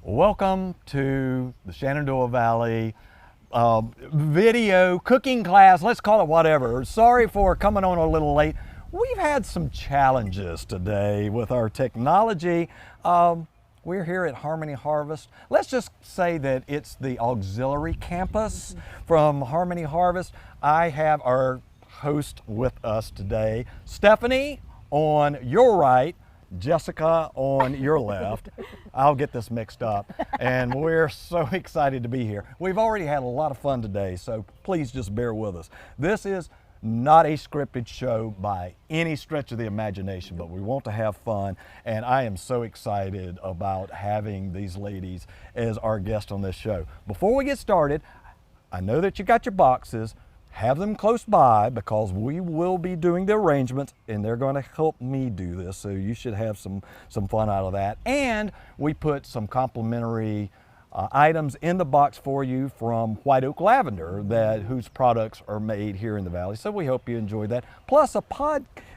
Welcome to the Shenandoah Valley video cooking class, let's call it whatever. Sorry for coming on a little late. We've had some challenges today with our technology. We're here at Harmony Harvest. Let's just say that it's the auxiliary campus from Harmony Harvest. I have our host with us today, Stephanie on your right, Jessica on your left. I'll get this mixed up, and we're so excited to be here. We've already had a lot of fun today, so please just bear with us. This is not a scripted show by any stretch of the imagination, but we want to have fun, and I am so excited about having these ladies as our guests on this show. Before we get started, I know that you got your boxes. Have them close by because we will be doing the arrangements and they're going to help me do this, so you should have some fun out of that. And we put some complimentary items in the box for you from White Oak Lavender whose products are made here in the Valley, so we hope you enjoy that. Plus the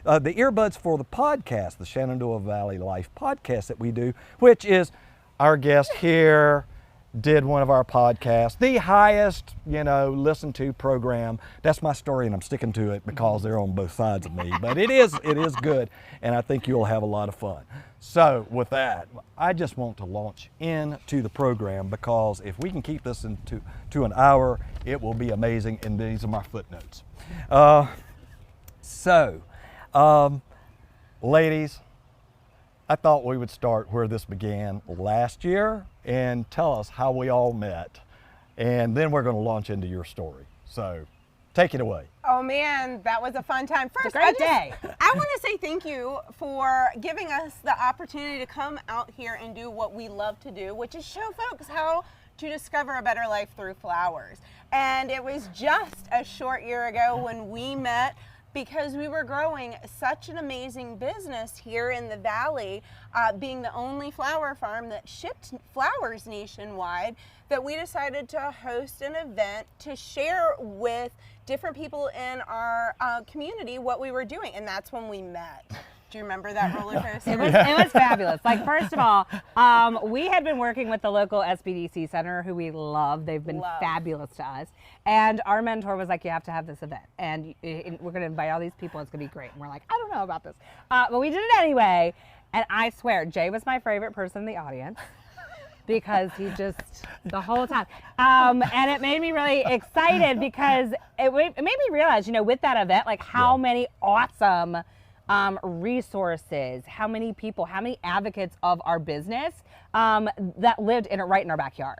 earbuds for the podcast, the Shenandoah Valley Life podcast that we do, which is our guest here did one of our podcasts, the highest, listened to program. That's my story, and I'm sticking to it because they're on both sides of me. But it is good, and I think you'll have a lot of fun. So with that, I just want to launch into the program because if we can keep this to an hour, it will be amazing. And these are my footnotes. Ladies, I thought we would start where this began last year and tell us how we all met. And then we're going to launch into your story. So take it away. Oh man, that was a fun time. First, I want to say thank you for giving us the opportunity to come out here and do what we love to do, which is show folks how to discover a better life through flowers. And it was just a short year ago when we met, because we were growing such an amazing business here in the Valley, being the only flower farm that shipped flowers nationwide, that we decided to host an event to share with different people in our community what we were doing. And that's when we met. Do you remember that roller coaster? It was fabulous. Like, first of all, we had been working with the local SBDC Center, who we love. They've been fabulous to us. And our mentor was like, you have to have this event. And we're going to invite all these people. It's going to be great. And we're like, I don't know about this. But we did it anyway. And I swear, Jay was my favorite person in the audience because he just, the whole time. And it made me really excited because it made me realize, with that event, like how many awesome resources, how many people, how many advocates of our business that lived right in our backyard.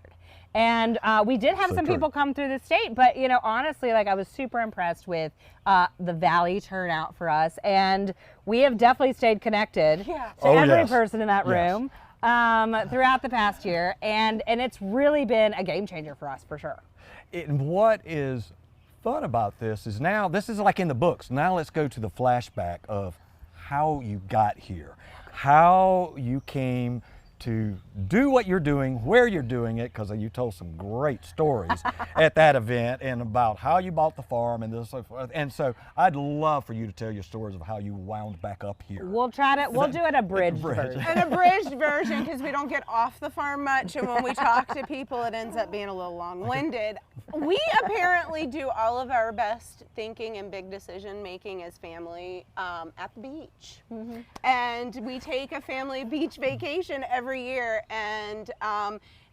And we did have some people come through the state, but honestly, like, I was super impressed with the Valley turnout for us, and we have definitely stayed connected to every person in that room throughout the past year, and it's really been a game changer for us, for sure. And what is fun about this is now, this is like in the books. Now let's go to the flashback of how you got here, how you came to do what you're doing, where you're doing it, because you told some great stories at that event and about how you bought the farm and so forth. And so I'd love for you to tell your stories of how you wound back up here. We'll do it abridged version. An abridged version, because we don't get off the farm much, and when we talk to people, it ends up being a little long-winded. We apparently do all of our best thinking and big decision making as family at the beach. And we take a family beach vacation every year, and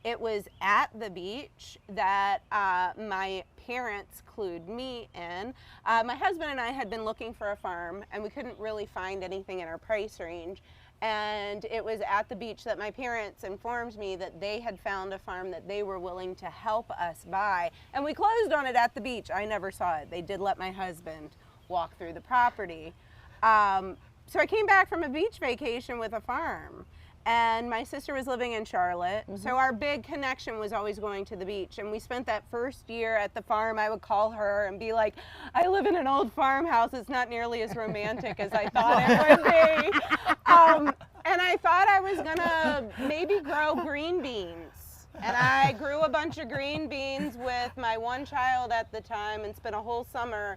it was at the beach that my parents clued me in. My husband and I had been looking for a farm, and we couldn't really find anything in our price range. And it was at the beach that my parents informed me that they had found a farm that they were willing to help us buy. And we closed on it at the beach. I never saw it. They did let my husband walk through the property. So I came back from a beach vacation with a farm. And my sister was living in Charlotte, so our big connection was always going to the beach. And we spent that first year at the farm. I would call her and be like, I live in an old farmhouse. It's not nearly as romantic as I thought it would be. And I thought I was gonna maybe grow green beans. And I grew a bunch of green beans with my one child at the time and spent a whole summer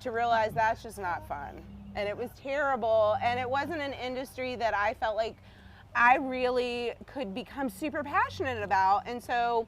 to realize that's just not fun. And it was terrible. And it wasn't an industry that I felt like I really could become super passionate about. And so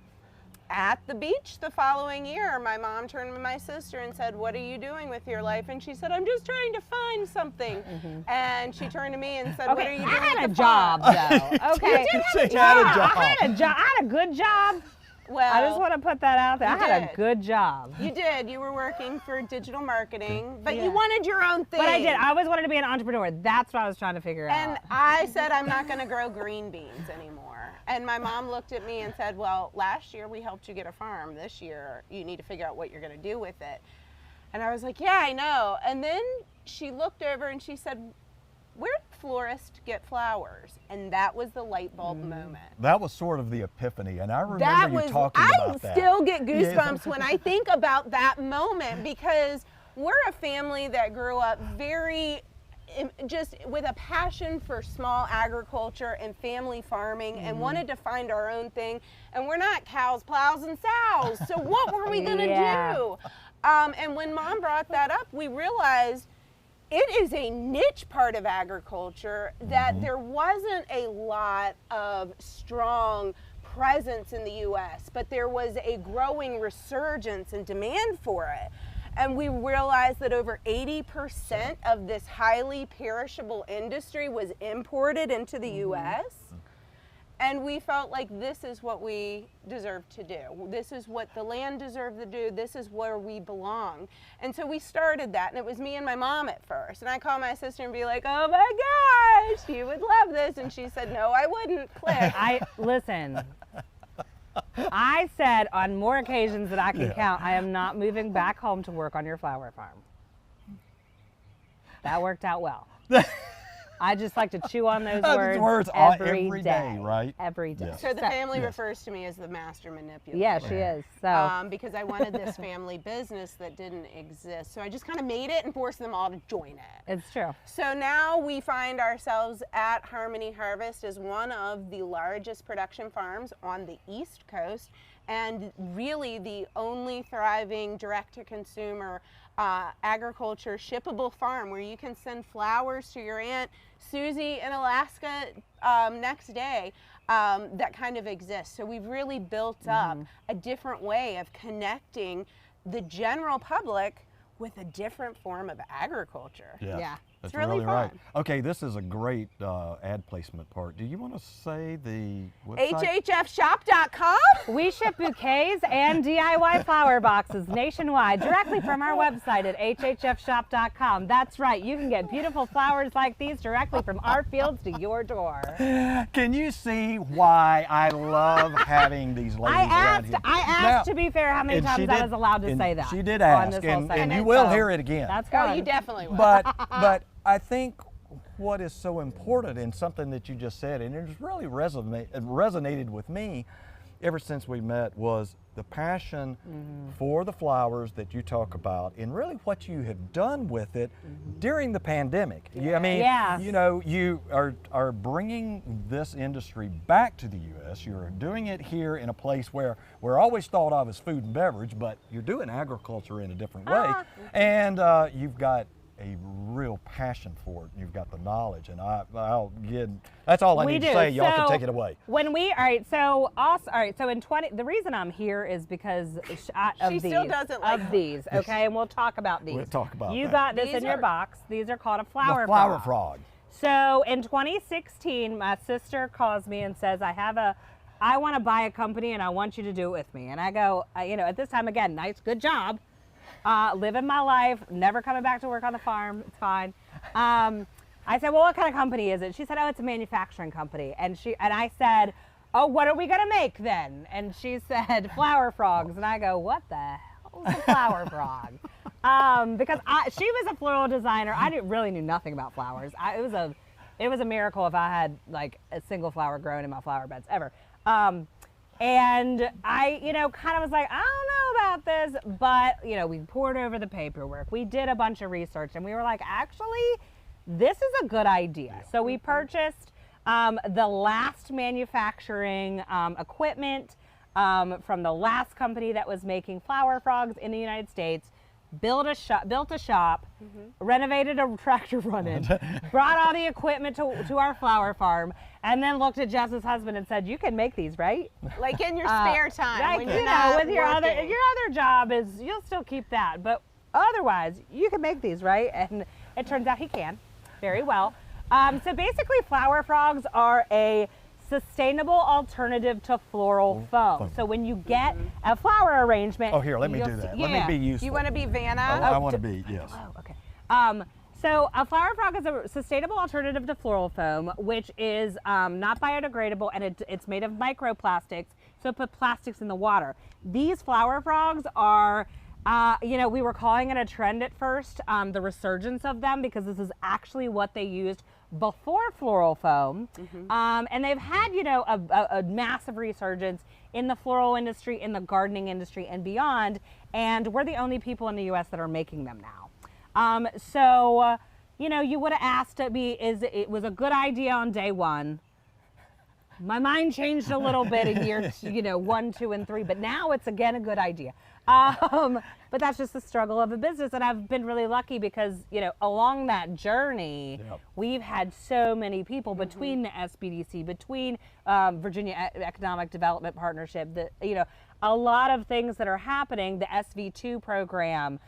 at the beach the following year, my mom turned to my sister and said, "What are you doing with your life?" And she said, "I'm just trying to find something." And she turned to me and said, "What are you doing?" I had with a the job farm?" though. Okay. She had a job. I had a job. I had a good job. Well, I just want to put that out there. I you had a did. good job. You did. You were working for digital marketing, but you wanted your own thing. But I did. I always wanted to be an entrepreneur. That's what I was trying to figure out. And I said, "I'm not going to grow green beans anymore." And my mom looked at me and said, "Well, last year we helped you get a farm. This year you need to figure out what you're going to do with it." And I was like, "Yeah, I know." And then she looked over and she said, "Where'd florists get flowers?" And that was the light bulb moment. That was sort of the epiphany, and I remember That you was, talking I about that. still get goosebumps when I think about that moment, because we're a family that grew up just with a passion for small agriculture and family farming and wanted to find our own thing. And we're not cows, plows, and sows. So what were we going to do? And when Mom brought that up, we realized it is a niche part of agriculture that there wasn't a lot of strong presence in the U.S., but there was a growing resurgence and demand for it. And we realized that over 80% of this highly perishable industry was imported into the U.S. And we felt like this is what we deserve to do. This is what the land deserved to do. This is where we belong. And so we started that, and it was me and my mom at first. And I called my sister and be like, "Oh my gosh, you would love this." And she said, "No, I wouldn't." Click. Listen. I said on more occasions that I can count, I am not moving back home to work on your flower farm. That worked out well. I just like to chew on those words every day, right? Every day. Yes. So the family refers to me as the master manipulator. Yeah, she is. So because I wanted this family business that didn't exist. So I just kind of made it and forced them all to join it. it's true. So now we find ourselves at Harmony Harvest as one of the largest production farms on the East Coast, and really the only thriving direct-to-consumer agriculture shippable farm where you can send flowers to your Aunt Susie in Alaska next day. That kind of exists. So we've really built up a different way of connecting the general public with a different form of agriculture. Yes. Yeah. That's It's really right. fun. Okay, this is a great ad placement part. Do you want to say the website? HHFshop.com? We ship bouquets and DIY flower boxes nationwide directly from our website at hhfshop.com. That's right. You can get beautiful flowers like these directly from our fields to your door. Can you see why I love having these ladies around here? I asked, Now, to be fair, how many and she times I did- was allowed to and say that. She did on ask, this whole and segment. you will So hear it again. That's Oh, fine. you definitely will. But I think what is so important, and something that you just said, and it has really resonated with me ever since we met, was the passion for the flowers that you talk about, and really what you have done with it during the pandemic. I mean, Yes. you know, you are bringing this industry back to the U.S. You're doing it here in a place where we're always thought of as food and beverage, but you're doing agriculture in a different way, and you've got a real passion for it. You've got the knowledge, and that's all I need to say. Y'all can take it away. So in 20, the reason I'm here is because She still doesn't like of these, okay, and we'll talk about these. We'll talk about You that. got this These in your are- box. These are called a flower The flower frog. frog. So in 2016, my sister calls me and says, I want to buy a company and I want you to do it with me. And I go, at this time, again, nice, good job. Living my life, never coming back to work on the farm. It's fine. I said, well, what kind of company is it? She said, oh, it's a manufacturing company. And I said, oh, what are we going to make then? And she said, flower frogs. And I go, what the hell is a flower frog? Because she was a floral designer. I really knew nothing about flowers. It was a miracle if I had like a single flower grown in my flower beds ever. And I, kind of was like, I don't know about this, but, we poured over the paperwork. We did a bunch of research and we were like, actually, this is a good idea. So we purchased the last manufacturing equipment from the last company that was making flower frogs in the United States. built a shop, renovated a tractor run-in, brought all the equipment to our flower farm, and then looked at Jess's husband and said, "You can make these, right?" Like in your spare time, Like, when you you're know, not with your working. other job is you'll still keep that, but otherwise you can make these, right? And it turns out he can very well. So basically, flower frogs are a sustainable alternative to floral foam. So when you get a flower arrangement, Oh, here, let me you'll do see- that. yeah. Let me be useful. You want to be Vanna? I want to be, yes. Oh, okay. So a flower frog is a sustainable alternative to floral foam, which is not biodegradable, and it's made of microplastics, so it put plastics in the water. These flower frogs are, we were calling it a trend at first, the resurgence of them, because this is actually what they used before floral foam. And they've had, a massive resurgence in the floral industry, in the gardening industry, and beyond, and we're the only people in the US that are making them now. You would have asked me, it was a good idea on day one. My mind changed a little bit in year 1, 2, and 3, but now it's again a good idea. But that's just the struggle of a business, and I've been really lucky because along that journey, we've had so many people between the SBDC, between Virginia Economic Development Partnership, a lot of things that are happening. The SV2 program.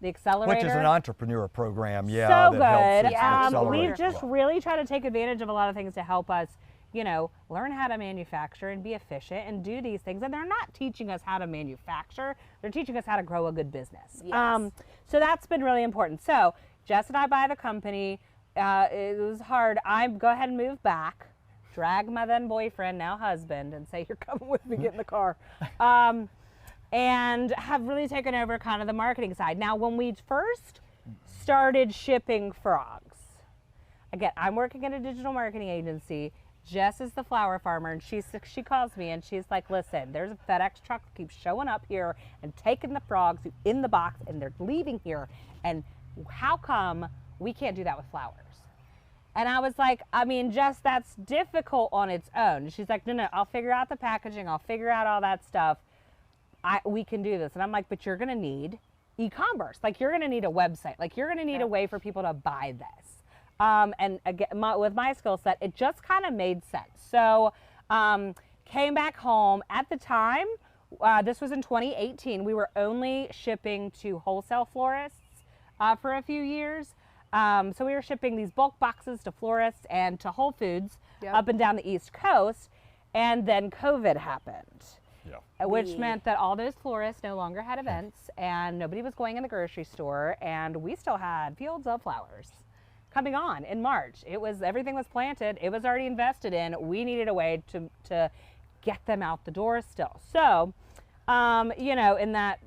The accelerator, Which is an entrepreneur program, so that good. helps accelerate. We've just really tried to take advantage of a lot of things to help us, learn how to manufacture and be efficient and do these things. And they're not teaching us how to manufacture; they're teaching us how to grow a good business. Yes. So that's been really important. So Jess and I buy the company. It was hard. I go ahead and move back, drag my then boyfriend, now husband, and say, "You're coming with me. Get in the car." And have really taken over kind of the marketing side. Now, when we first started shipping frogs, again, I'm working at a digital marketing agency. Jess is the flower farmer, and she calls me and she's like, "Listen, there's a FedEx truck that keeps showing up here and taking the frogs in the box, and they're leaving here. And how come we can't do that with flowers?" And I was like, Jess, that's difficult on its own. She's like, no, I'll figure out the packaging. I'll figure out all that stuff. We can do this. And I'm like, but you're going to need e-commerce. Like, you're going to need a website. Like, you're going to need a way for people to buy this. And again, with my skill set, it just kind of made sense. So came back home. At the time, this was in 2018, we were only shipping to wholesale florists for a few years. So we were shipping these bulk boxes to florists and to Whole Foods up and down the East Coast. And then COVID happened. Which meant that all those florists no longer had events, and nobody was going in the grocery store, and we still had fields of flowers coming on in March. Everything was planted, it was already invested in. We needed a way to get them out the door still. So, in that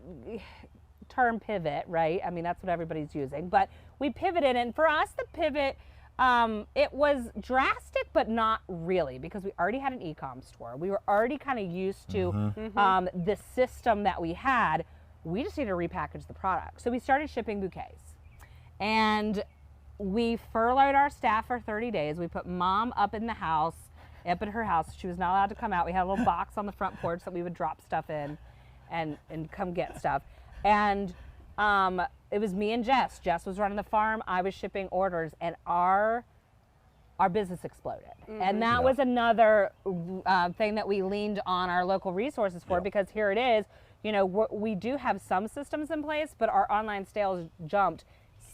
term pivot, right? That's what everybody's using, but we pivoted, and for us, the pivot, it was drastic, but not really, because we already had an e-com store. We were already kind of used to the system that we had. We just needed to repackage the product. So we started shipping bouquets. And we furloughed our staff for 30 days. We put Mom up in her house. She was not allowed to come out. We had a little box on the front porch that we would drop stuff in and come get stuff. And it was me and Jess. Jess was running the farm. I was shipping orders, and our business exploded. And that was another thing that we leaned on our local resources for, because here it is. We do have some systems in place, but our online sales jumped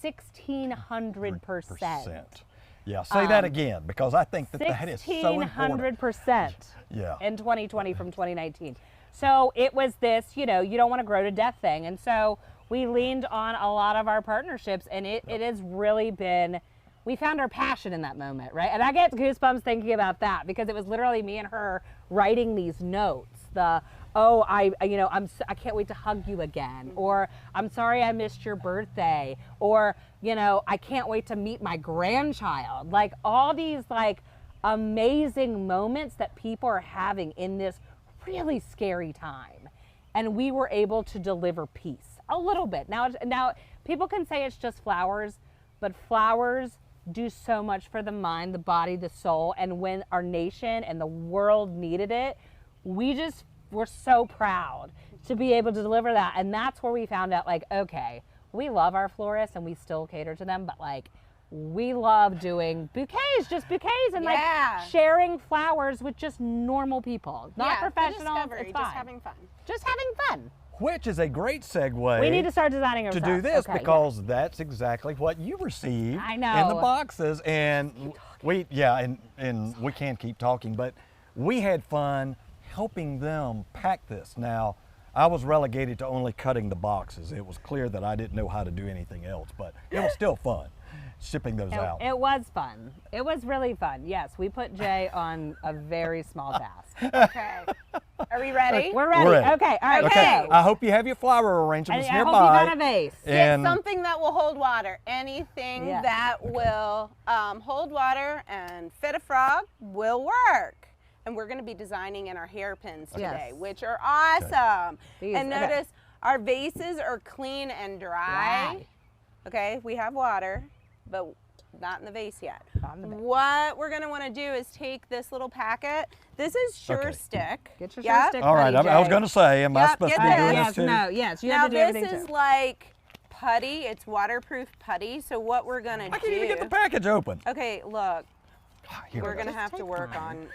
1,600%. Yeah, say that again, because I think that is so important. 1,600% in 2020 from 2019. So it was this, you don't want to grow to death thing. And so we leaned on a lot of our partnerships, and it has really been, we found our passion in that moment, right? And I get goosebumps thinking about that, because it was literally me and her writing these notes. I can't wait to hug you again, or I'm sorry I missed your birthday, or I can't wait to meet my grandchild. Like, all these amazing moments that people are having in this really scary time, and we were able to deliver peace a little bit. Now people can say it's just flowers, but flowers do so much for the mind, the body, the soul. And when our nation and the world needed it, we just we're so proud to be able to deliver that. And that's where we found out, like, okay, we love our florists and we still cater to them, but like, we love doing bouquets, just bouquets, and like sharing flowers with just normal people, not professionals. It's fine. Just having fun. Just having fun. Which is a great segue. We need to start designing to ourselves. do this because that's exactly what you received I know. in the boxes, and we and we can't keep talking, but we had fun helping them pack this. Now, I was relegated to only cutting the boxes. It was clear that I didn't know how to do anything else, but it was still fun shipping those out. It was fun. It was really fun. Yes, we put Jay on a very small task. Okay. Are we ready? We're ready. We're ready. Okay. All right. Okay. I hope you have your flower arrangements I nearby. hope you got a vase. Get something that will hold water. Anything Yeah. that will hold water and fit a frog will work. And we're going to be designing in our hairpins today, which are awesome. These- and notice our vases are clean and dry. Okay, we have water, but not in the vase yet. What we're going to want to do is take this little packet. This is Sure Stick. Get your Sure Stick. All right, ready, I was Jay. going to say, am I supposed to be doing Yes, this too? no, yes, you Now have to do this everything is too. like putty. It's waterproof putty. So what we're going to do. I can't even get the package open. Okay, look. Here We're we going to go. have to work on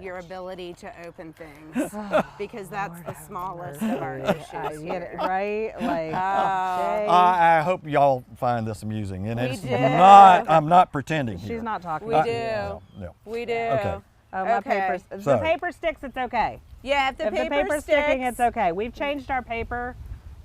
your ability to open things because that's the smallest of our issues. You get it right? Like, Jay. I hope y'all find this amusing, and We it's do. not. I'm not pretending here. She's not talking We about do. it. No. We do. Okay. Oh, my Okay. paper. If So- the paper sticks, it's okay. Yeah, if the If paper the paper's sticks, sticking, it's okay. We've changed our paper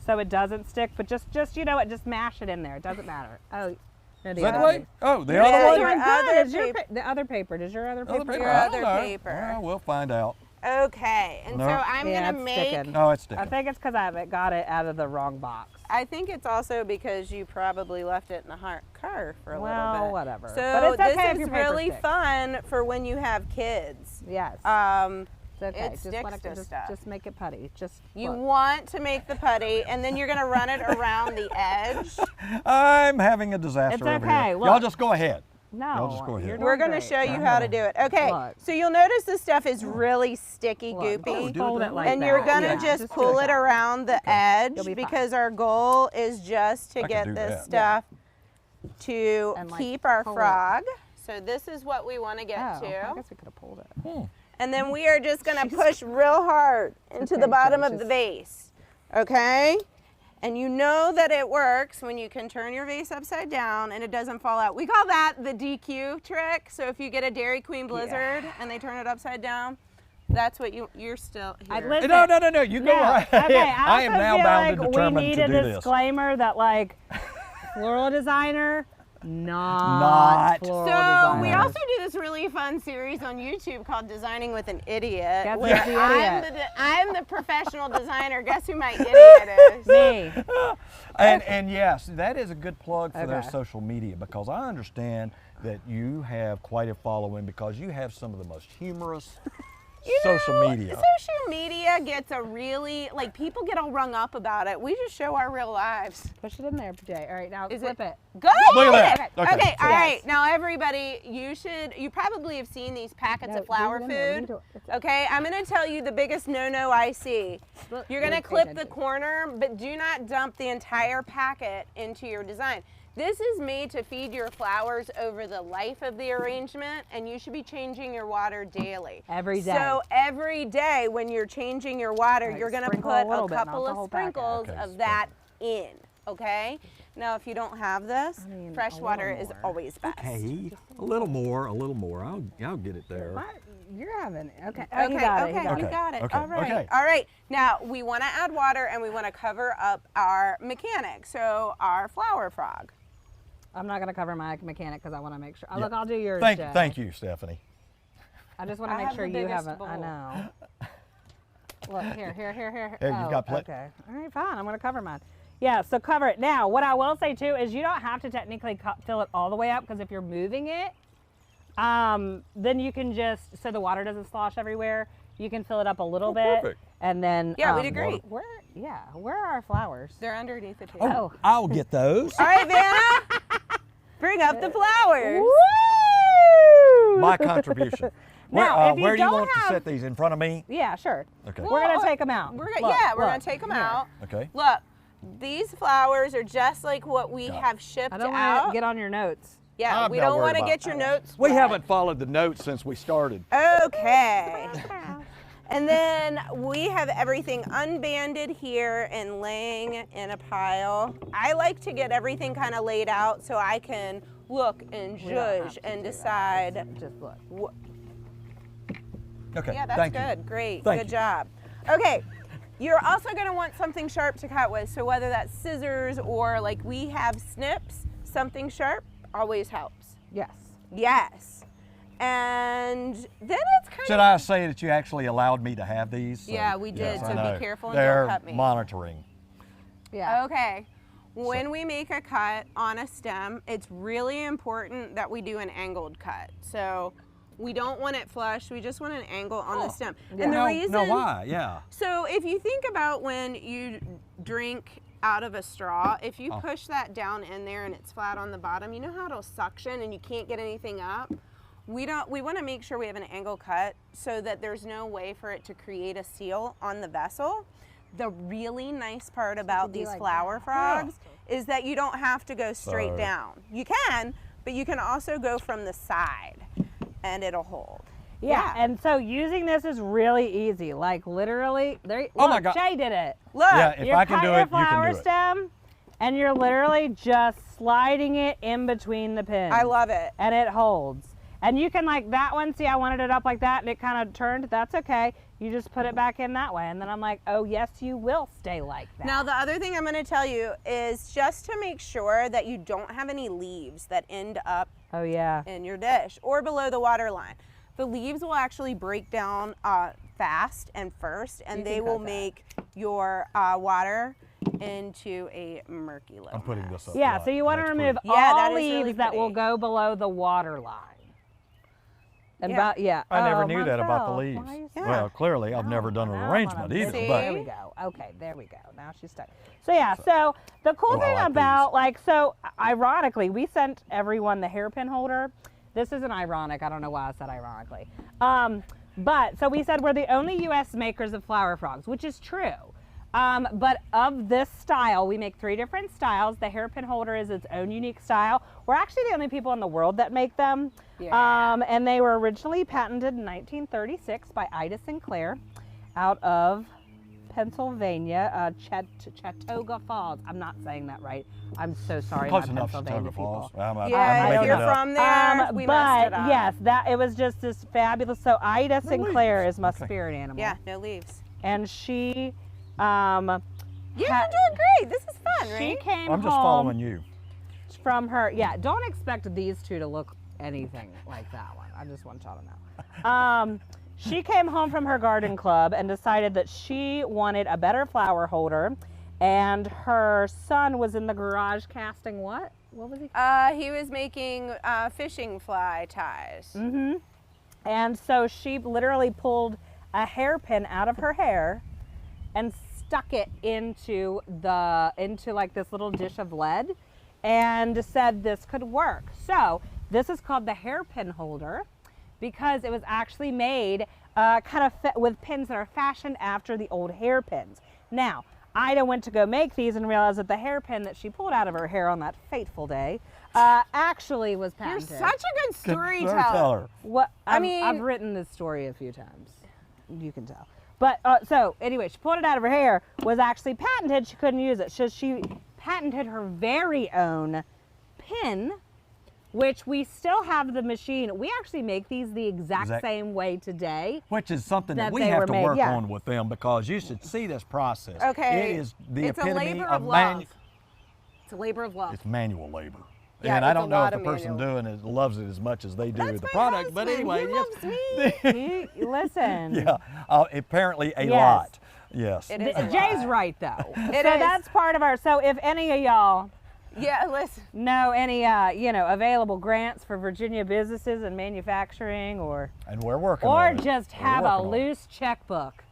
so it doesn't stick, but just you know what, just mash it in there. It doesn't matter. Oh, no, Is that the way? Oh, the Yeah, other way? your Doing other good. Is your paper. the other paper? Does your other paper? Other paper? Your I other don't know. paper. Well, we'll find out. Okay, and No. so I'm Yeah, gonna it's make. sticking. No, it's I sticking. think it's because I haven't got it out of the wrong box. I think it's also because you probably left it in the car for a Well, little bit. whatever. So But it's okay this if your is paper really sticks. fun for when you have kids. Yes. It's okay. It just sticks let it, to stuff. just make it putty. Just You look. want to make the putty, and then you're gonna run it around the edge. I'm having a disaster It's over okay, here. look. Y'all just go ahead. No, Y'all just go ahead. you're We're doing gonna great. show you how to do it. Okay, Look. so you'll notice this stuff is really sticky, Look, goopy. just fold it like And that. you're gonna Yeah, just do pull it that. around the edge You'll be fine. because our goal is just to I can get do this that. stuff to And, like, keep our pull it. frog. So this is what we want to get Oh, to. I guess we could have pulled it. And then we are just gonna push real hard into the Okay, bottom so of the just- vase. Okay? And you know that it works when you can turn your vase upside down and it doesn't fall out. We call that the DQ trick. So if you get a Dairy Queen Blizzard and they turn it upside down, that's what you're still here. Listen, No. You go right ahead. Okay, I am also now feel bound like and we determined need to a do this. disclaimer that like floral designer, not Not. floral So designer. we also do this really fun series on YouTube called Designing with an Idiot. Guess where who's the idiot? I'm the professional designer. Guess who my idiot is? me. And yes, that is a good plug for their Okay. social media, because I understand that you have quite a following because you have some of the most humorous social media. Social media gets a really, like, people get all rung up about it. We just show our real lives. Push it in there, Jay. All right, now flip it. Good. Look at that. Okay, Okay, all so- right. Now, everybody, you probably have seen these packets No, of flower leave it in there. food. Leave it. Okay, I'm going to tell you the biggest no-no I see. Look, You're going to look, pay clip the attention. corner, but do not dump the entire packet into your design. This is made to feed your flowers over the life of the arrangement, and you should be changing your water daily. Every day. So every day when you're changing your water, Right, you're going to sprinkle put a little a bit, not couple the of whole packet. sprinkles Okay, of that in, okay? Now, if you don't have this, mean, fresh a water little is more. always best. Hey, a little more. I'll get it there. What? You're having it. Okay. Okay, He got it. He okay, got you it. got it. Okay, All right. okay. All right. Now, we want to add water and we want to cover up our mechanic, so our flower frog. I'm not gonna cover my mechanic because I want to make sure. Yeah. Look, I'll do yours. Thank Jay. you, Stephanie. I just want to I make have sure the you biggest haven't. I bowl. know. Look here. Here, Oh, you've got plenty. Okay. All right, fine. I'm gonna cover mine. Yeah. So cover it now. What I will say too is you don't have to technically fill it all the way up, because if you're moving it, then you can just, so the water doesn't slosh everywhere. You can fill it up a little bit, perfect. and then Yeah, we did great. Where are our flowers? They're underneath the table. Oh. I'll get those. All right, Vanna, bring up the flowers. Woo! My contribution. Now, if you where do you don't want have, to set these? In front of me? Yeah, sure. Okay. We're gonna take them out. We're Look, gonna look. take them Here. out. Okay. Look, these flowers are just like what we have shipped I don't out. want to get on your notes. Yeah, I'm we not don't worried want to about get your notes. We wet. haven't followed the notes since we started. Okay. And then we have everything unbanded here and laying in a pile. I like to get everything kind of laid out so I can look and We don't have judge to and do that. decide. Just look. Okay. Yeah, that's Thank good. You. Great. Thank Good you. job. Okay. You're also going to want something sharp to cut with. So whether that's scissors or like we have snips, something sharp always helps. Yes. Yes. And then it's kind Should I say that you actually allowed me to have these? So, Yeah, we did, yes, so I be know. careful and They're don't cut me. monitoring. Yeah. Okay. When we make a cut on a stem, it's really important that we do an angled cut. So we don't want it flush, we just want an angle on the stem. And the no, reason no, why? Yeah. So if you think about when you drink out of a straw, if you push that down in there and it's flat on the bottom, you know how it'll suction and you can't get anything up? We want to make sure we have an angle cut so that there's no way for it to create a seal on the vessel. The really nice part about these flower frogs is that you don't have to go straight down. You can, but you can also go from the side and it'll hold. Yeah, and so using this is really easy. Like literally, there. Oh Look, my God. Jay did it. Look, Yeah, if You I can cut do your it, you flower can do it. stem, and you're literally just sliding it in between the pins. I love it. And it holds. And you can, like that one, see I wanted it up like that and it kind of turned, that's okay. You just put it back in that way. And then I'm like, oh yes, you will stay like that. Now the other thing I'm going to tell you is just to make sure that you don't have any leaves that end up Oh yeah. in your dish or below the water line. The leaves will actually break down fast and first, and You they can will cut that. make your water into a murky little I'm putting mess. this up. Yeah, right. so you want to That's remove pretty. Yeah, all that is really leaves that will pretty. go below the water line. And Yeah. I never Oh, knew that about the Montel, leaves. why is Yeah. Well, clearly I've No, never done an now I arrangement wanna either. see. But There we go. Okay, there we go. Now she's stuck. So yeah, so the cool Oh, I thing like about so ironically, we sent everyone the hairpin holder. This isn't ironic. I don't know why I said ironically. But so we said we're the only U.S. makers of flower frogs, which is true. But of this style, we make 3 different styles. The hairpin holder is its own unique style. We're actually the only people in the world that make them. Yeah. And they were originally patented in 1936 by Ida Sinclair out of Pennsylvania, Chattooga Falls. I'm not saying that right. I'm so sorry, close my enough, Pennsylvania Chattooga Falls. people. I'm Yeah, making if it you're up. from there, we messed it But up. yes, it was just this fabulous. So Ida Sinclair leaves. is my Okay. spirit animal. Yeah, no leaves. And she, Yeah, Ha- you're doing great. This is fun, she right? came I'm just home following you. from her. Yeah, don't expect these two to look anything like that one. I just want y'all to know. She came home from her garden club and decided that she wanted a better flower holder, and her son was in the garage casting what? What was he? He was making fishing fly ties. Mm-hmm. And so she literally pulled a hairpin out of her hair and stuck it into like this little dish of lead and said this could work. So this is called the hairpin holder because it was actually made with pins that are fashioned after the old hairpins. Now, Ida went to go make these and realized that the hairpin that she pulled out of her hair on that fateful day actually was You're patented. such a good Good storyteller. What I I've written this story a few times. You can tell. But so anyway, she pulled it out of her hair, was actually patented. She couldn't use it. So she patented her very own pin, which we still have the machine. We actually make these the exact same way today. Which is something that that we they have were to made, work yeah. on with them because you should see this process. Okay, It is the it's a epitome labor of of love. It's a labor of love. It's manual labor. Yeah, and I it's a don't know if lot the of person manual. doing it loves it as much as they do That's the my product. But husband. anyway, He yes. loves me. Listen. Yeah, apparently a Yes. lot. Yes. It is a Jay's lot. right though. It so is. that's part of our. So if any of y'all Yeah, listen. know any available grants for Virginia businesses and manufacturing, or And we're working on it. just We're have a working on it. loose checkbook,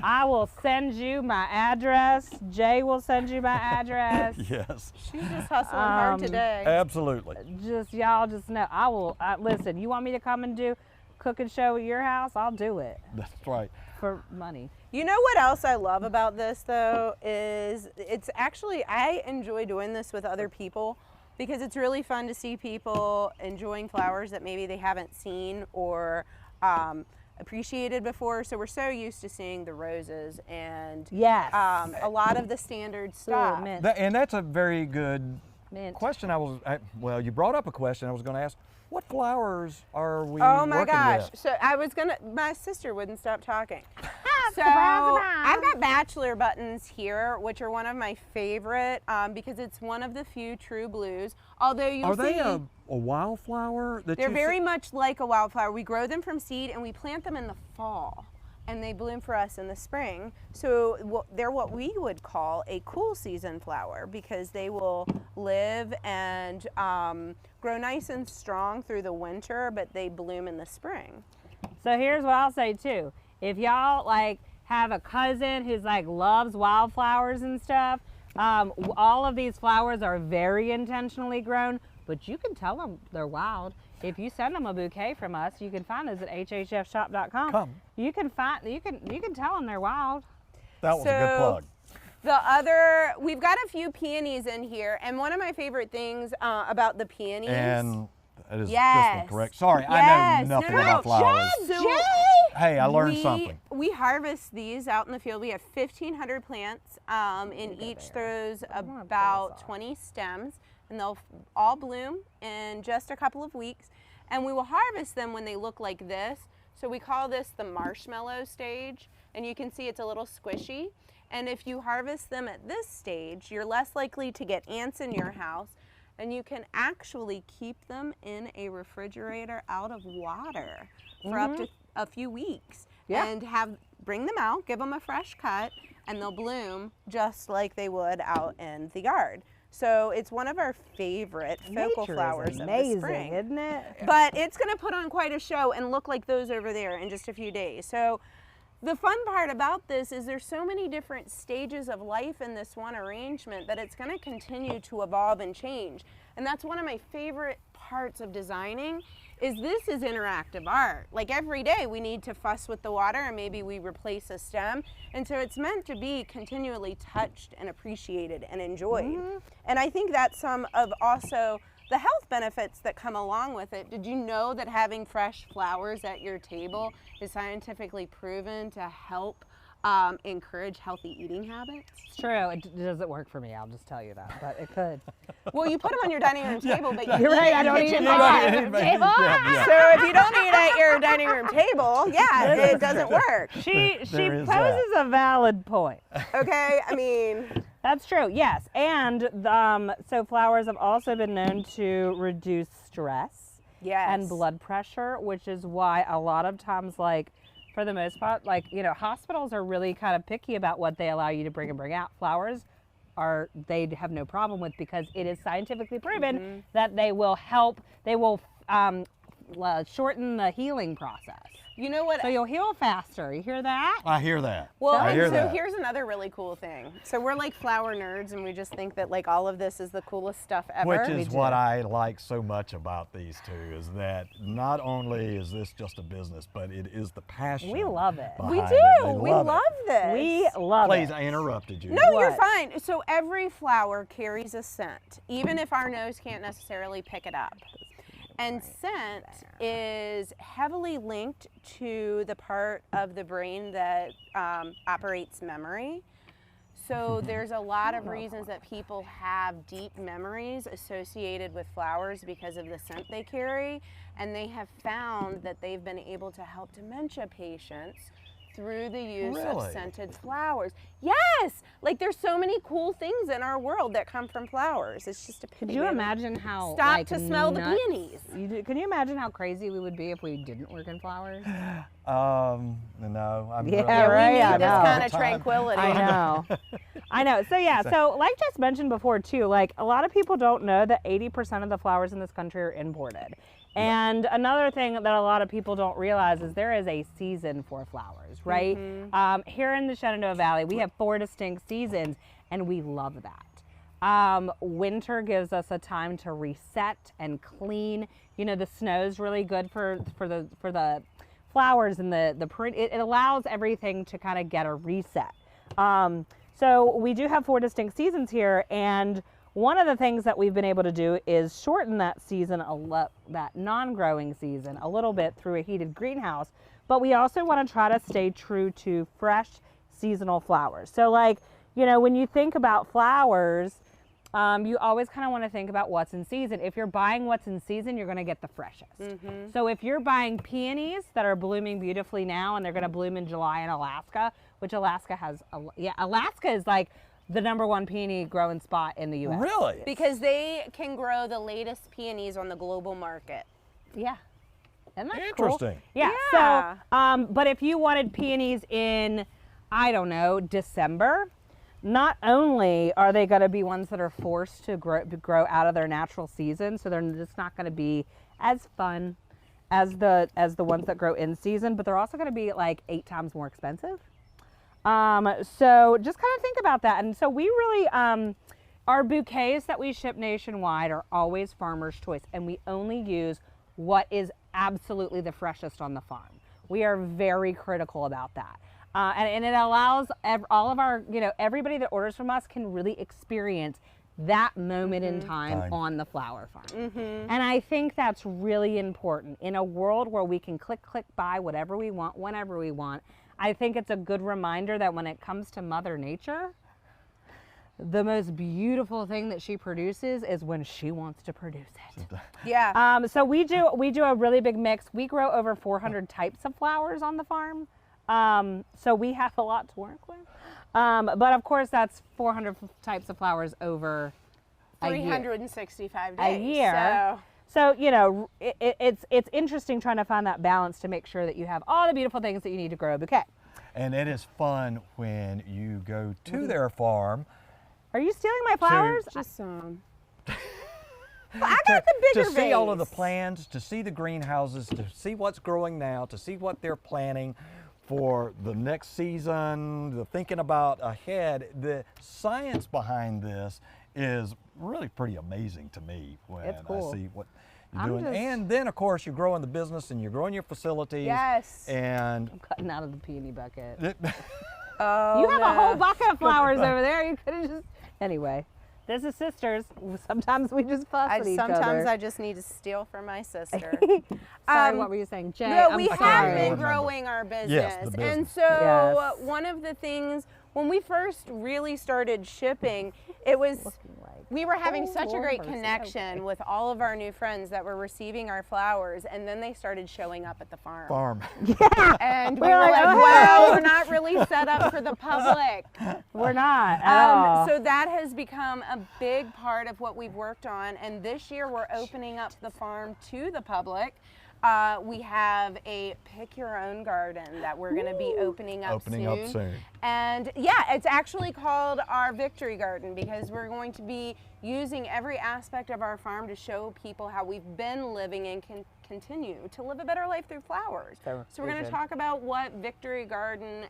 I will send you my address. Jay will send you my address. Yes, She's just hustling hard today. absolutely. Y'all just know I will listen. You want me to come and do cooking show at your house, I'll do it That's right. for money. You know what else I love about this though is it's actually, I enjoy doing this with other people because it's really fun to see people enjoying flowers that maybe they haven't seen or appreciated before. So we're so used to seeing the roses and Yes. a lot of the standard Ooh, stuff. mint. And that's a very good Mint. question. Well, you brought up a question I was going to ask. What flowers are we Oh my working gosh. with? So my sister wouldn't stop talking. So Surprise, I've got bachelor buttons here, which are one of my favorite because it's one of the few true blues. Although you'll Are see they a wildflower? That they're you very much like a wildflower. We grow them from seed and we plant them in the fall and they bloom for us in the spring. So they're what we would call a cool season flower because they will live and grow nice and strong through the winter, but they bloom in the spring. So here's what I'll say too. If y'all like have a cousin who's like loves wildflowers and stuff, all of these flowers are very intentionally grown, but you can tell them they're wild. If you send them a bouquet from us, you can find us at hhfshop.com. Come. You can tell them they're wild. That was a good plug. We've got a few peonies in here, and one of my favorite things about the peonies. And that is Yes. this one correct? Sorry, I Yes. know nothing No, about flowers. So Hey, I learned something. We harvest these out in the field. We have 1,500 plants, and each throws about 20 stems, and they'll all bloom in just a couple of weeks. And we will harvest them when they look like this. So we call this the marshmallow stage, and you can see it's a little squishy. And if you harvest them at this stage, you're less likely to get ants in your house, and you can actually keep them in a refrigerator out of water for up to a few weeks. Yeah. And bring them out, give them a fresh cut, and they'll bloom just like they would out in the yard. So it's one of our favorite focal Nature flowers is of the amazing, spring. isn't it? But it's going to put on quite a show and look like those over there in just a few days. So the fun part about this is there's so many different stages of life in this one arrangement that it's going to continue to evolve and change. And that's one of my favorite parts of designing is this is interactive art. Like every day we need to fuss with the water and maybe we replace a stem. And so it's meant to be continually touched and appreciated and enjoyed. And I think that's some of also the health benefits that come along with it. Did you know that having fresh flowers at your table is scientifically proven to help encourage healthy eating habits? It's true. It doesn't work for me, I'll just tell you that, but it could. Well, you put them on your dining room table, but you You're right, I don't eat eat at it your on dining room the table. table. So if you don't eat at your dining room table, yeah, it doesn't work. She There is poses a valid point. Okay, I mean, That's true, yes. And so flowers have also been known to reduce stress yes. and blood pressure, which is why a lot of times, like, for the most part, like, you know, hospitals are really kind of picky about what they allow you to bring and bring out. Flowers they have no problem with because it is scientifically proven that they will help, they will shorten the healing process. You know what? So you'll heal faster. You hear that? I hear that. Well, I and hear so that. here's another really cool thing. So we're like flower nerds and we just think that like all of this is the coolest stuff ever. Which is what I like so much about these two is that not only is this just a business, but it is the passion. We love it. We behind do. it. They We love love it. this. We love Please, it. I interrupted you. No, you're What? fine. So every flower carries a scent, even if our nose can't necessarily pick it up. And scent is heavily linked to the part of the brain that operates memory. So there's a lot of reasons that people have deep memories associated with flowers because of the scent they carry. And they have found that they've been able to help dementia patients through the use Really? of scented flowers. Yes! Like there's so many cool things in our world that come from flowers. It's just a pity. Could you we haven't imagine how stopped to smell the nuts- peonies. Can you imagine how crazy we would be if we didn't work in flowers? No, I'm Yeah, really, right, We need I this know. kind of tranquility. I know. I know. So yeah, so like Jess mentioned before too, like a lot of people don't know that 80% of the flowers in this country are imported. And another thing that a lot of people don't realize is there is a season for flowers, right? Here in the Shenandoah Valley, we have 4 distinct seasons, and we love that. Winter gives us a time to reset and clean. You know, the snow's really good for the flowers and the print. It allows everything to kind of get a reset. So we do have 4 distinct seasons here, and one of the things that we've been able to do is shorten that season, that non-growing season, a little bit through a heated greenhouse. But we also want to try to stay true to fresh seasonal flowers. So, like, you know, when you think about flowers, you always kind of want to think about what's in season. If you're buying what's in season, you're going to get the freshest. So if you're buying peonies that are blooming beautifully now and they're going to bloom in July in Alaska, which Alaska has, Alaska is like the #1 peony growing spot in the U.S. Really? Because they can grow the latest peonies on the global market. Yeah. Isn't that Interesting. Cool? Yeah. So, but if you wanted peonies in, I don't know, December, not only are they going to be ones that are forced to grow out of their natural season, so they're just not going to be as fun as the ones that grow in season, but they're also going to be like 8 times more expensive. So just kind of think about that. And so we really, our bouquets that we ship nationwide are always farmer's choice, and we only use what is absolutely the freshest on the farm. We are very critical about that. And it allows all of our, you know, everybody that orders from us can really experience that moment in time on the flower farm. And I think that's really important. In a world where we can click, buy whatever we want, whenever we want, I think it's a good reminder that when it comes to Mother Nature, the most beautiful thing that she produces is when she wants to produce it. Yeah. So we do a really big mix. We grow over 400 types of flowers on the farm. So we have a lot to work with. But of course that's 400 types of flowers over 365 days. A year. So you know, it's interesting trying to find that balance to make sure that you have all the beautiful things that you need to grow a bouquet. And it is fun when you go to their farm. Are you stealing my flowers? Just some. Well, I got the bigger to see all of the vase. plans, to see the greenhouses, to see what's growing now, to see what they're planning for the next season, the thinking about ahead. The science behind this is really pretty amazing to me when It's cool. I see what you're doing. And then, of course, you're growing the business and you're growing your facilities. Yes. And I'm cutting out of the peony bucket. Oh, You have a whole bucket of flowers over there. You could have just. Anyway, this is sisters. Sometimes we just fuss at each other. Sometimes I just need to steal from my sister. Sorry, what were you saying, Jay? No, I'm we sorry. have been remember. growing our business. Yes, the business. And so Yes. one of the things, when we first really started shipping, it was, we were having Oh, such a Lord great mercy, connection okay. with all of our new friends that were receiving our flowers, and then they started showing up at the farm. And we We're were like, like, "Oh, wow, hey." we're not really set up for the public. We're not at all. So that has become a big part of what we've worked on, and this year we're opening up the farm to the public. We have a pick your own garden that we're going to be opening up soon. And yeah, it's actually called our Victory Garden because we're going to be using every aspect of our farm to show people how we've been living and can continue to live a better life through flowers. So we're going to talk about what Victory Garden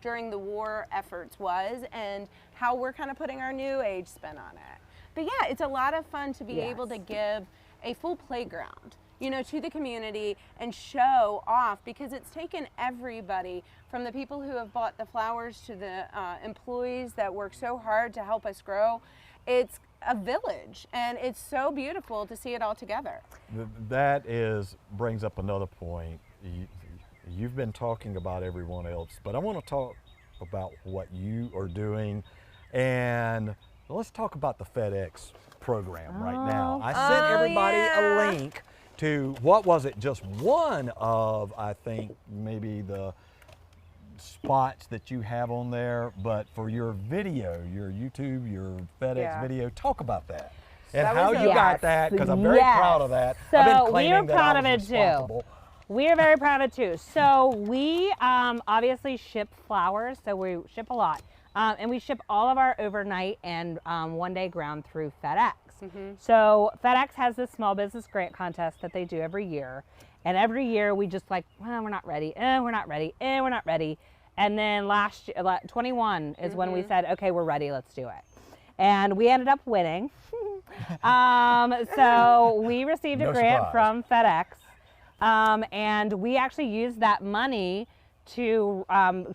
during the war efforts was and how we're kind of putting our new age spin on it. But yeah, it's a lot of fun to be able to give a full playground, you know, to the community and show off, because it's taken everybody from the people who have bought the flowers to the employees that work so hard to help us grow. It's a village, and it's so beautiful to see it all together. That brings up another point. You've been talking about everyone else, but I want to talk about what you are doing, and let's talk about the FedEx program right now. I sent everybody a link to, what was it, just one of, I think, maybe the spots that you have on there, but for your video, your YouTube, your FedEx video, talk about that. And how you got that, because I'm very proud of that. So I've been claiming we are proud that of I it was responsible. too. We are very proud of it too. So we obviously ship flowers, so we ship a lot. And we ship all of our overnight and one-day ground through FedEx. So FedEx has this small business grant contest that they do every year. And every year we just like, well, we're not ready, we're not ready, we're not ready. And then last year, 21 is when we said, okay, we're ready, let's do it. and we ended up winning. So we received a grant from FedEx, and we actually used that money to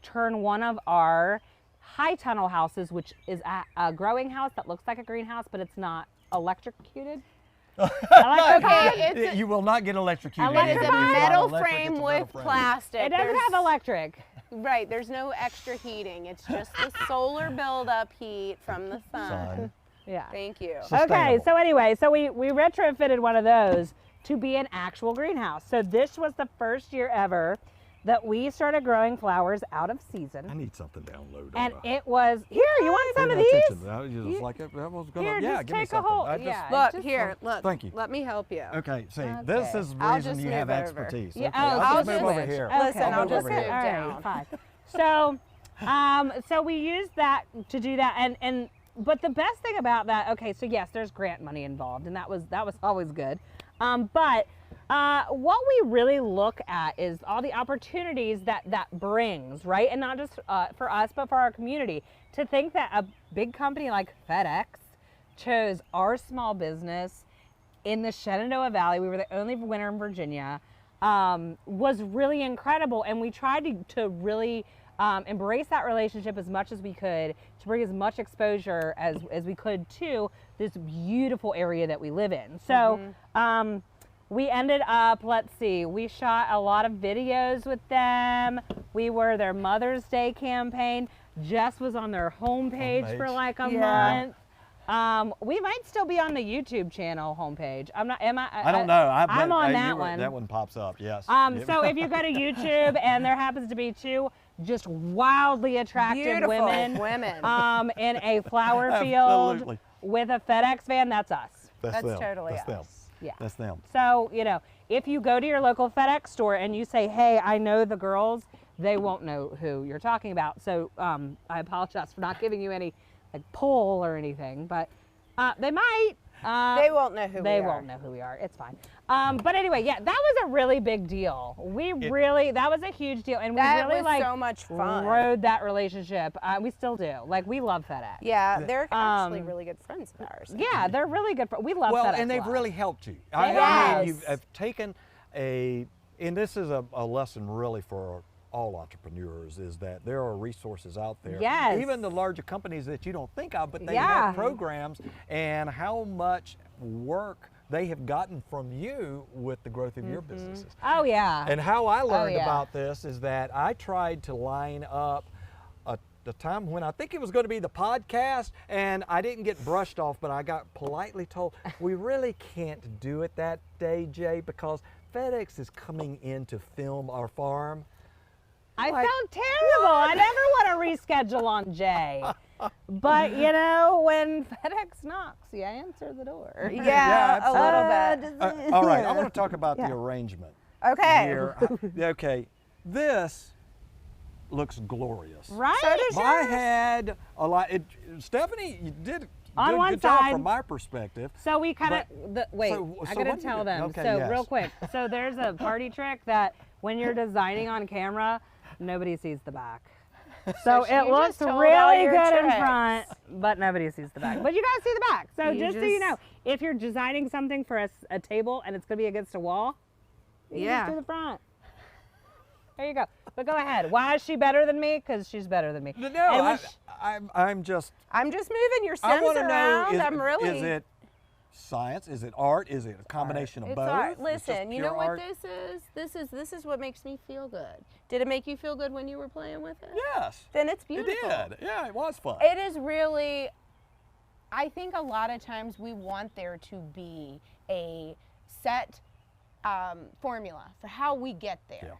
turn one of our high tunnel houses, which is a growing house that looks like a greenhouse, but it's not electrocuted. Okay, You will not get electrocuted. it is a metal Electric, frame it's a with metal frame. plastic. It doesn't have electric. Right, there's no extra heating. It's just the solar buildup heat from the sun. Sun. Yeah. Thank you. Okay, Sustainable. so anyway, so we retrofitted one of those to be an actual greenhouse. So this was the first year ever that we started growing flowers out of season. I need something downloaded. And it was, here, you want some of Pay these? attention. I was just like, that was gonna, Here, yeah, just give me take a something. whole, I just, yeah. Look, just here, look. Thank you. Let me help you. Okay, see, this Okay. is the I'll reason just you have move over. expertise. Yeah, Okay, oh, I'll I'll just move just over switch. here. Listen, Okay, I'll move just over move here. All down. right, fine. So we used that to do that, and but the best thing about that, okay, so yes, there's grant money involved, and that was always good. But what we really look at is all the opportunities that brings, right? And not just for us, but for our community. To think that a big company like FedEx chose our small business in the Shenandoah Valley, we were the only winner in Virginia, was really incredible. And we tried to really embrace that relationship as much as we could to bring as much exposure as we could to this beautiful area that we live in. So we ended up, let's see, we shot a lot of videos with them. We were their Mother's Day campaign. Jess was on their homepage for like a month. We might still be on the YouTube channel homepage. I'm not. Am I? I don't know. I'm on that one. That one pops up. Yes. So if you go to YouTube and there happens to be two just wildly attractive Beautiful women, in a flower field Absolutely. with a FedEx van, that's us. That's them. totally That's them. us. Yeah. That's them. So, if you go to your local FedEx store and you say, hey, I know the girls, they won't know who you're talking about. So I apologize for not giving you any pull or anything, but they might. They won't know who we are. They won't know who we are. It's fine. But anyway, yeah, that was a really big deal. That was a huge deal. And That we really was so much fun. rode that relationship. We still do. We love FedEx. Yeah, they're actually really good friends of ours. Yeah, they're really good. We love Well, FedEx. and they've a lot. really helped you. Yes. You've taken and this is a lesson really for all entrepreneurs, is that there are resources out there. Yes. Even the larger companies that you don't think of, but they Yeah. have programs, and how much work they have gotten from you with the growth of your businesses. Oh, yeah. And how I learned yeah. about this is that I tried to line up the time when I think it was going to be the podcast, and I didn't get brushed off, but I got politely told, we really can't do it that day, Jay, because FedEx is coming in to film our farm. I felt terrible. I never want to reschedule on Jay. But, when FedEx knocks, you answer the door. Yeah, a absolutely. little bit. All right, I want to talk about the arrangement. Okay. Here. Okay, this looks glorious. Right? So does I yours. had a lot. Stephanie, you did On good, one good job side. from my perspective. So we kind of, wait, so I what gotta do tell you do? them. Okay, So yes. real quick, so there's a party trick that when you're designing on camera, nobody sees the back. So she it looks just told all really your good in tricks. front, but nobody sees the back. But you guys see the back. So You just so you just- know, if you're designing something for a table and it's gonna be against a wall, you Yeah. just do the front. There you go. But go ahead. Why is she better than me? Because she's better than me. No, And I'm just. I'm just moving your I stems want to know. around. I'm really. Is it science? Is it art? Is it a combination of It's both? art. It's Listen, just you pure know what art? this is? This is what makes me feel good. Did it make you feel good when you were playing with it? Yes. Then it's It beautiful. did. Yeah, it was fun. It is really, I think a lot of times we want there to be a set formula for how we get there. Yeah.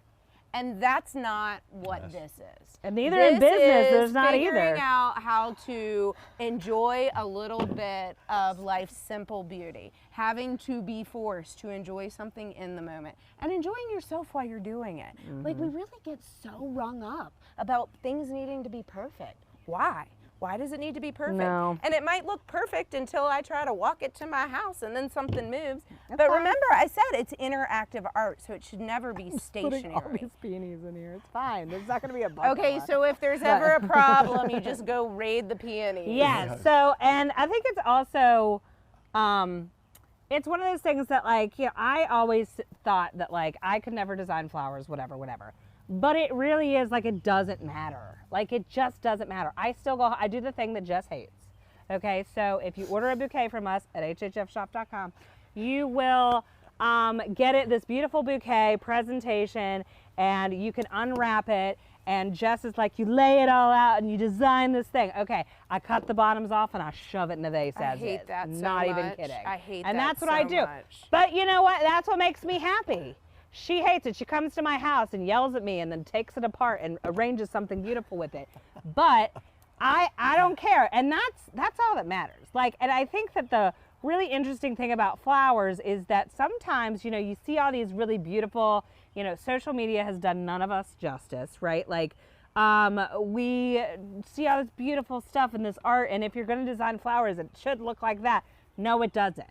And that's not what Yes. this is. And neither in This business, is there's not figuring either. out how to enjoy a little bit of life's simple beauty, having to be forced to enjoy something in the moment, and enjoying yourself while you're doing it. Like, we really get so rung up about things needing to be perfect. Why? Why does it need to be perfect? No. And it might look perfect until I try to walk it to my house and then something moves. That's But fine. remember, I said it's interactive art, so it should never be Putting all stationary. these peonies in here. It's fine. There's not going to be a bucket. Okay, so if there's ever a problem, you just go raid the peonies. Yes. So, and I think it's also, it's one of those things that, like, you know, I always thought that, like, I could never design flowers, whatever. But it really is, like, it doesn't matter. Like, it just doesn't matter. I do the thing that Jess hates. Okay, so if you order a bouquet from us at hhfshop.com, you will get this beautiful bouquet presentation, and you can unwrap it. And Jess is like, you lay it all out and you design this thing. Okay, I cut the bottoms off and I shove it in the vase as is. I hate that so Not even much. kidding. I hate and that that's what so I do. much. But you know what? That's what makes me happy. She hates it. She comes to my house and yells at me and then takes it apart and arranges something beautiful with it. But I don't care. And that's all that matters. Like, and I think that the really interesting thing about flowers is that sometimes, you know, you see all these really beautiful, you know, social media has done none of us justice, right? Like, we see all this beautiful stuff and this art, and if you're going to design flowers, it should look like that. No, it doesn't.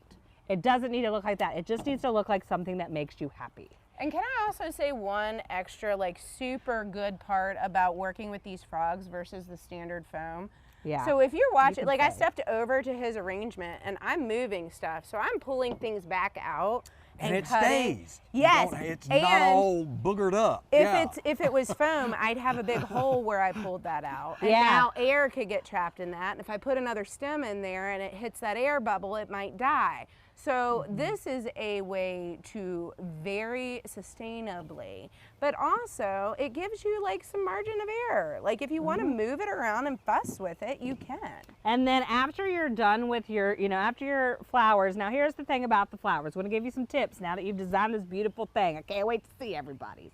It doesn't need to look like that. It just needs to look like something that makes you happy. And can I also say one extra, like, super good part about working with these frogs versus the standard foam? Yeah. So if you're watching, can like, I say. stepped over to his arrangement and I'm moving stuff, so I'm pulling things back out And it cutting. stays. Yes. It's and not all boogered up. if it was foam, I'd have a big hole where I pulled that out. And Yeah. now air could get trapped in that. And if I put another stem in there and it hits that air bubble, it might die. So this is a way to very sustainably, but also it gives you like some margin of error. Like if you want to move it around and fuss with it, you can. And then after you're done with your, you know, after your flowers, now here's the thing about the flowers. I'm going to give you some tips now that you've designed this beautiful thing. I can't wait to see everybody's.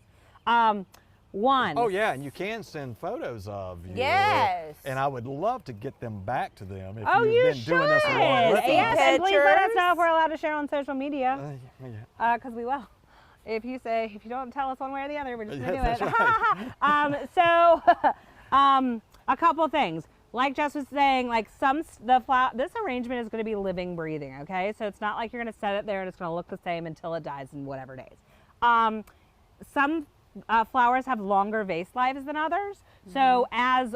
One. Oh yeah, and you can send photos of your, Yes. and I would love to get them back to them if Oh, you've you been should. doing this along with Yes, us. and please let us Pictures. know if we're allowed to share on social media, Yeah. because we will. If you don't tell us one way or the other, we're just gonna Yes, do it. that's A couple things. Like Jess was saying, like this arrangement is going to be living, breathing. Okay, so it's not like you're going to set it there and it's going to look the same until it dies in whatever days. Some flowers have longer vase lives than others. So as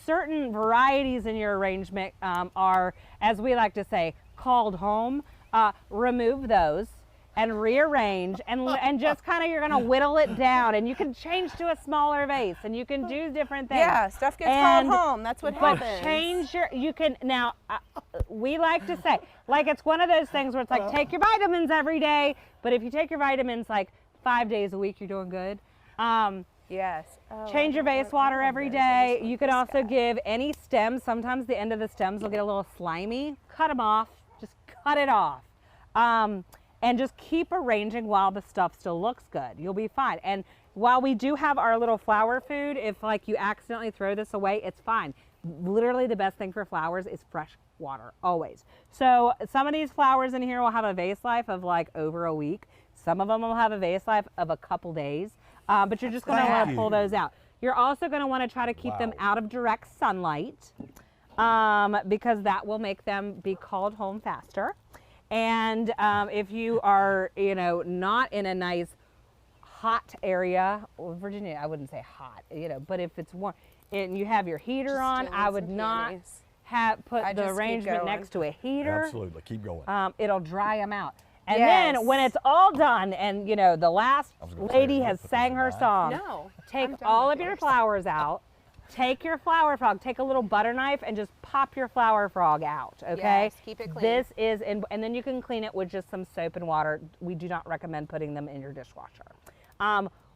certain varieties in your arrangement are, as we like to say, called home, remove those and rearrange and just kind of, you're going to whittle it down, and you can change to a smaller vase and you can do different things. Yeah, stuff gets And- called home. That's what But happens. we like to say, like, it's one of those things where it's like, take your vitamins every day, but if you take your vitamins like 5 days a week, you're doing good. Yes. Oh, Change your vase water every day. You can also give any stems. Sometimes the end of the stems will get a little slimy. Cut them off. Just cut it off. And just keep arranging while the stuff still looks good. You'll be fine. And while we do have our little flower food, if like you accidentally throw this away, it's fine. Literally the best thing for flowers is fresh water, always. So some of these flowers in here will have a vase life of like over a week. Some of them will have a vase life of a couple days. But you're just going to want to pull those out. You're also going to want to try to keep them out of direct sunlight, because that will make them be called home faster. And if you are, you know, not in a nice hot area, or Virginia, I wouldn't say hot, you know, but if it's warm and you have your heater Just on, doing I would some not peonies. put I the just keep arrangement going. next to a heater. Absolutely, keep going. It'll dry them out. And Yes. then when it's all done and, you know, the last was gonna lady say, has put sang these her in mine. song, No, take I'm done all with of your yours. flowers out, take your flower frog, take a little butter knife and just pop your flower frog out, okay? Yes, keep it clean. This is, and then you can clean it with just some soap and water. We do not recommend putting them in your dishwasher.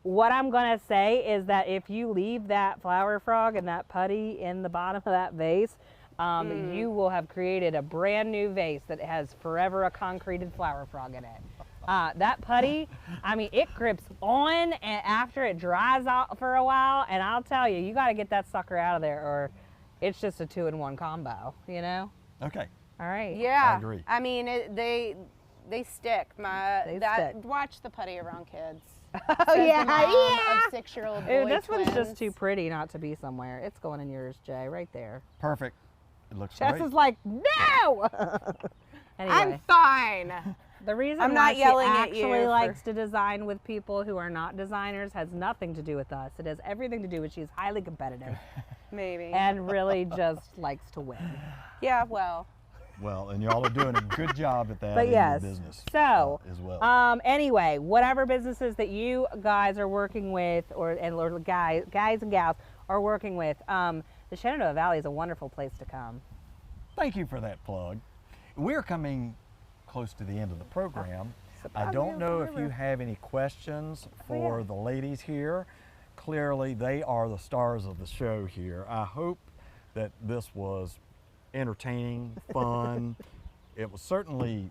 What I'm gonna say is that if you leave that flower frog and that putty in the bottom of that vase, you will have created a brand new vase that has forever a concreted flower frog in it. That putty, I mean, it grips on and after it dries out for a while, and I'll tell you, you got to get that sucker out of there or it's just a 2-in-1 combo, you know? Okay. All right. Yeah. I agree. I mean, they stick. They stick. Watch the putty around kids. Oh yeah, Of 6-year-old boy Ooh, this one's just twins. too pretty not to be somewhere. It's going in yours, Jay, right there. Perfect. It looks Jess great. is like, no! Anyway. I'm fine. The reason I'm why not yelling she at actually you for- likes to design with people who are not designers has nothing to do with us. It has everything to do with she's highly competitive Maybe. and really just likes to win. Yeah, well. Well, and y'all are doing a good job at that But in yes, your business so as well. anyway, whatever businesses that you guys are working with, or guys and gals are working with, the Shenandoah Valley is a wonderful place to come. Thank you for that plug. We're coming close to the end of the program. I Surprise don't me, know if forever. you have any questions Oh, for yeah. the ladies here. Clearly, they are the stars of the show here. I hope that this was entertaining, fun. It was certainly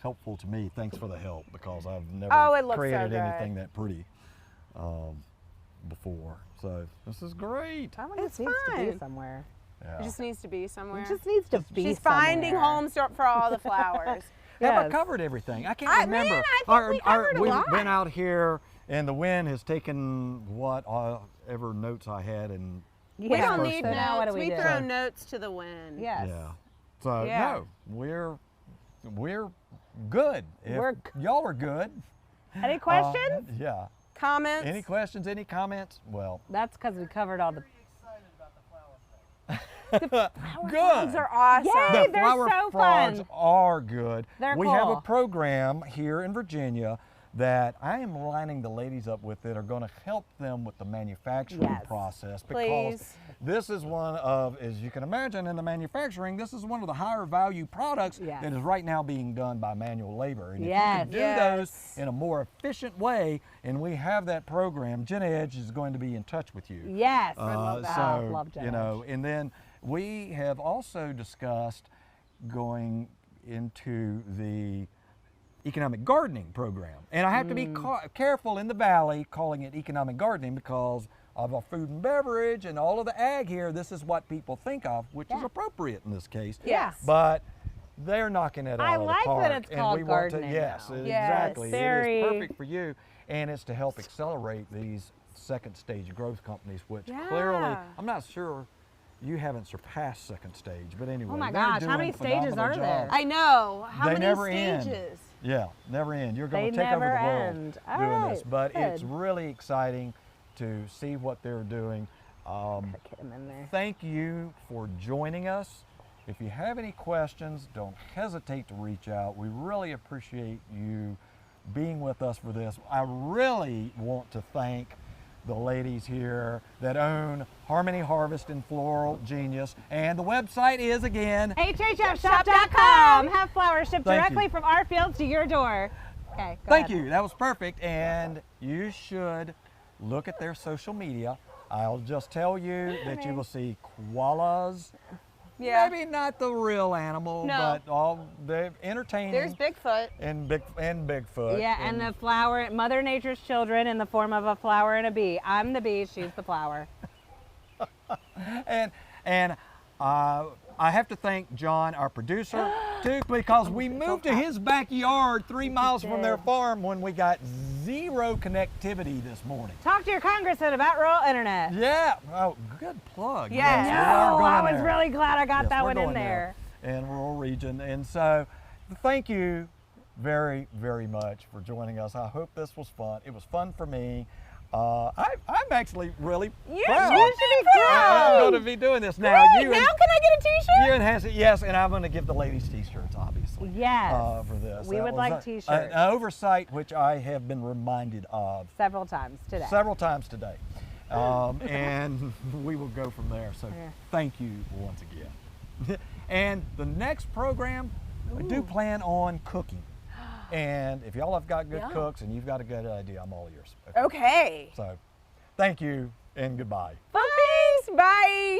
helpful to me. Thanks for the help, because I've never Oh, it looks so created good. anything that pretty before. So this is great. Someone just It's needs to be fun. somewhere. Yeah. It just needs to be somewhere. It just needs to be She's finding somewhere. homes for all the flowers. Have I Yes. covered everything? I can't Man, remember. I think we covered a we've lot. been out here, and the wind has taken ever notes I had, and Yeah. We don't first need thing. Now what notes. do we do? throw notes to the wind. Yes. yeah. So Yeah. no, we're good. If We're y'all are good. Any questions? Yeah. Comments? Any questions? Any comments? Well, That's because we covered all the. good. Those are awesome. Yay! The they're flower so frogs fun. are good. They're we have a cool. program here in Virginia that I am lining the ladies up with that are going to help them with the manufacturing Yes. process, because Please. this is one of, as you can imagine, in the manufacturing, this is one of the higher value products Yes. that is right now being done by manual labor. And if you Yes. can do Yes. those in a more efficient way, and we have that program, Gen Edge is going to be in touch with you. Yes. I love that. So, Love Gen you know, Edge. and then we have also discussed going into the economic gardening program. And I have to be careful in the valley calling it economic gardening, because of our food and beverage and all of the ag here. This is what people think of, which is Yeah. appropriate in this case. Yes. But they're knocking it I out of like the park. that it's and called we want to, gardening yes, now. exactly. Very- It is perfect for you, and it's to help accelerate these second stage growth companies, which clearly, Yeah. I'm not sure you haven't surpassed second stage, but anyway. Oh my they're gosh, how doing many stages phenomenal are there? jobs. I know. How They many never end. stages? Yeah, never end. You're going They to take over never the world end. All doing this, right, but it's good. really exciting to see what they're doing. Get 'em in there. Thank you for joining us. If you have any questions, don't hesitate to reach out. We really appreciate you being with us for this. I really want to thank the ladies here that own Harvest and Floral Genius, and the website is again. HHFshop.com. Have flowers shipped Thank directly you. from our fields to your door. Okay. Go Thank ahead. you. That was perfect. And you should look at their social media. I'll just tell you that you will see koalas. Yeah. Maybe not the real animal, No. but all they're entertaining. There's Bigfoot. and Bigfoot. Yeah, and the flower, Mother Nature's children in the form of a flower and a bee. I'm the bee, she's the flower. and I have to thank John, our producer, too, because we moved to his backyard 3 miles from their farm when we got zero connectivity this morning. Talk to your congressman about rural internet. Yeah. Oh, good plug. Yes. we No, are going I was there. really glad I got Yes, that we're one in going there. in rural region. And so thank you very, very much for joining us. I hope this was fun. It was fun for me. I'm actually really proud. you should be proud. I'm going to be doing this now. Great. Now can I get a t-shirt? You enhance it, yes, and I'm going to give the ladies t-shirts, obviously. Yes. For this. We That would was like an t-shirts. oversight which I have been reminded of Several times today. several times today. And we will go from there. So thank you once again. And the next program, I do plan on cooking. And if y'all have got good Yeah. cooks and you've got a good idea, I'm all ears. Okay. So thank you and goodbye. Thanks. Bye.